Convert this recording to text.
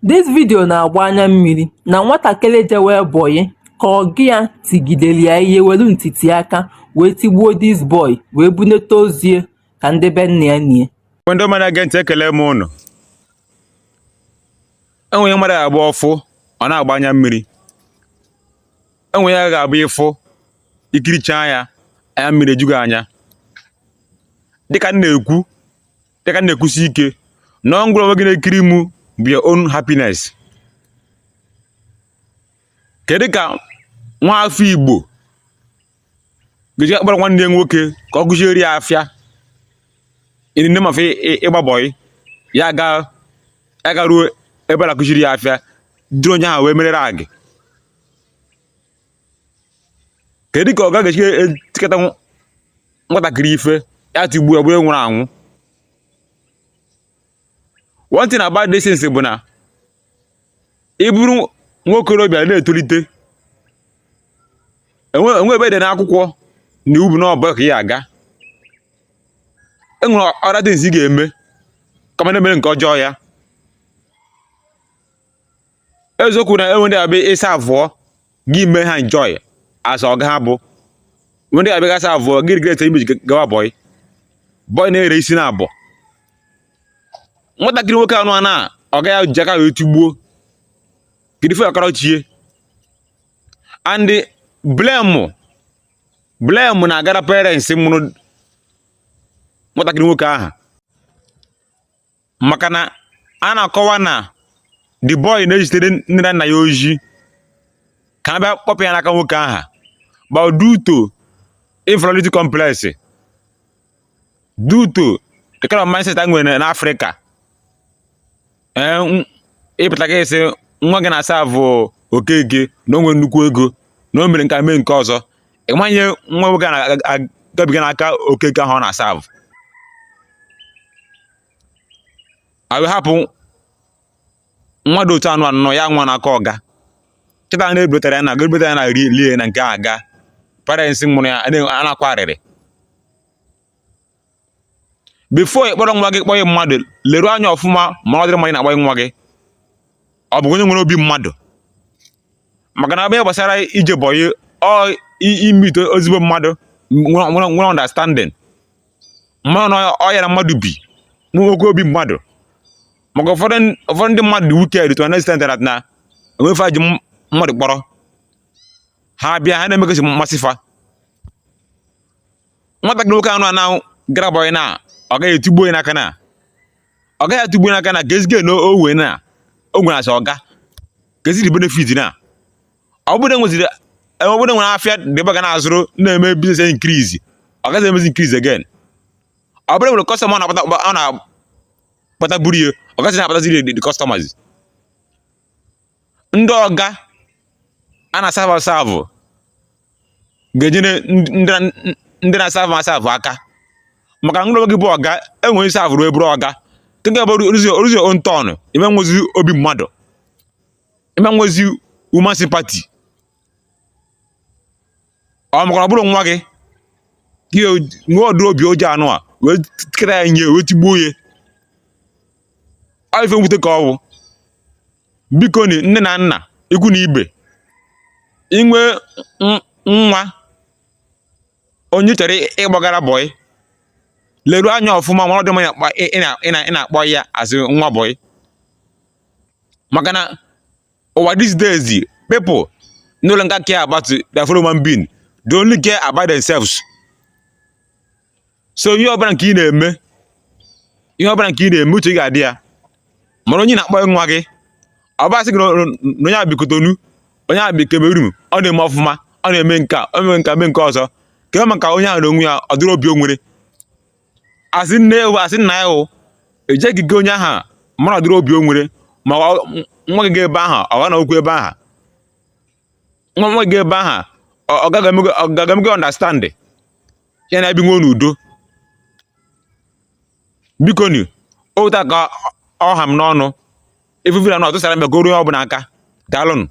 This video na-agba anya mmiri na nwatakịrị jewe bọyị ka ọgụ ya tigidere ya ihe welu ntiti aka wee tigbuo this boy wee bunete ozie ka ndị be nna ya nie. Ndị mmadụ na-ege ntị ekele m unu. Enwe mmadụ ga-agba ọfụ ọ na-agba anya mmiri. Enwe ya ga-abụ ịfụ ikiricha anya mmiri ejughị anya. Dịka na-ekwusi ike na ngwụrụ onwe gị na-ekiri mụ bụ your own happiness. Kedu ka nwa afọ Igbo ga-eji akpọrọ nwanne ya nwoke ka ọ gụziere ya afịa in name of ịgba bọyị ya ruo ebe a na-akụziri ya afịa dịrị onye ahụ wee merere agị? Kedu ka ọ ga-eji etiketa nwatakịrị ife ya tigbuo ya bụrụ nwụrụ anwụ? One thing about this is bụ na ị bụrụ nwokorobịa na-etolite enwe ebe dị n'akwụkwọ na iwu bụ na ọbụ ka ị aga. Enwere other things ị ga-eme kama na-emere nke ọjọọ ya. Eziokwu na enwe ndị abịa ịsa avụọ gị mee ha enjoy as ọga ha bụ. Enwe ndị abịa gasa avụọ gị regret imeji gawa bọyị na-ere isi na abụọ. Nwatakịrị nwoke anụ a ọ ga ya ji aka wee tigbuo gịdị fe akọrọ chie, and blame na-agara parents mụrụ nwatakịrị nwoke ahụ, maka na a na-akọwa na the boy na-ejitere nne na nna ya oji ka a bịa kpọpụ ya n'aka nwoke ahụ but due to inferiority complex, due to the kind of mindset a nwere n'Africa, ịpụta ka esi nwa gị na-asa avụ Okeke na o nwere nnukwu ego na o mere nke mee nke ọzọ, ịmanye nwa nwoke na-agabiga n'aka Okeke ahụ ọ na-asa avụ. A wee hapụ nwa dị otu anụ ya nwa n'aka ọga. Kịta na-ebutara ya na lie na nke aga parents mụrụ ya a na-akwa arịrị. Before ị kpọrọ nwa gị kpọghị mmadụ, leruo anya ọfụma ma ọ dịrị mma ị na-akpọghị nwa gị ọ bụ onye nwere obi mmadụ. Maka na abịa gbasara ije bọyị ọ imite ezigbo mmadụ nwere understanding, mmadụ na ọ yara mmadụ bi nwoke obi mmadụ. Maka ụfọdụ ndị mmadụ dị wicked to an extent that na enwefe ji mmadụ kpọrọ ha bịa ha na-emegasi mmasị fa. Nwatakịrị nwoke anụ na gara bọyị na ọ gaghị etigbuo ya n'aka na ọ gaghị atugbuo n'aka na gezige na o nwere asị ọga geziri benefit na ọ bụrụ nwere afịa dịba ga na-azụrụ na-eme business increase ọ gaghị emezi increase again. Ọ bụrụ nwere customer ọ na-akpata buru ya ọ gaghị na-akpataziri the customers. Ndị ọga a na-asavụ ga-enyere ndị na-asavụ aka, maka ngwụrụ gị bụ ọga enwere isi avụrụ eburu ọga nke bụ oruzi on ton ime nwezi obi mmadụ, ime nwezi human sympathy. Ọ makara ọ bụrụ nwa gị nwee ọdụ obi oji anụ a wee tiketa ya nye wee tigbuo ya, ọ ife mwute ka ọ bụ. Biko ni nne na nna ikwu na ibe inwe nwa onye chọrọ ịgbagara bọyị, leruo anya ọfụma ma ọ dị mma ị na-akpọ ya asị nwa bọyị. Maka na ụwa these days people no longer care about their fellow human being, they only care about themselves. So ihe ọbụla nke ị na-eme uche ga-adị ya. Mara onye na-akpọ nwa gị ọ bụ asị gị na onye abikotonu onye abikemerum ọ na-eme ọfụma ọ na-eme nke a mee nke ọzọ, ka maka onye ahụ na onwe ya ọ dịrị obi o nwere asị nna ya hụ ejeghị gị onye ahụ mara ọdịrị obi o nwere, ma nwa gị ga ebe ahụ ọ ga na okwu ebe ahụ nwa gị ga ebe ahụ ọ gaghị emege understand ya na ebi nwe n'udo. Biko ni ụta ka ọ ha m n'ọnụ efufere na ọtụsara mgbe goruo ọ bụ n'aka. Daalụnụ.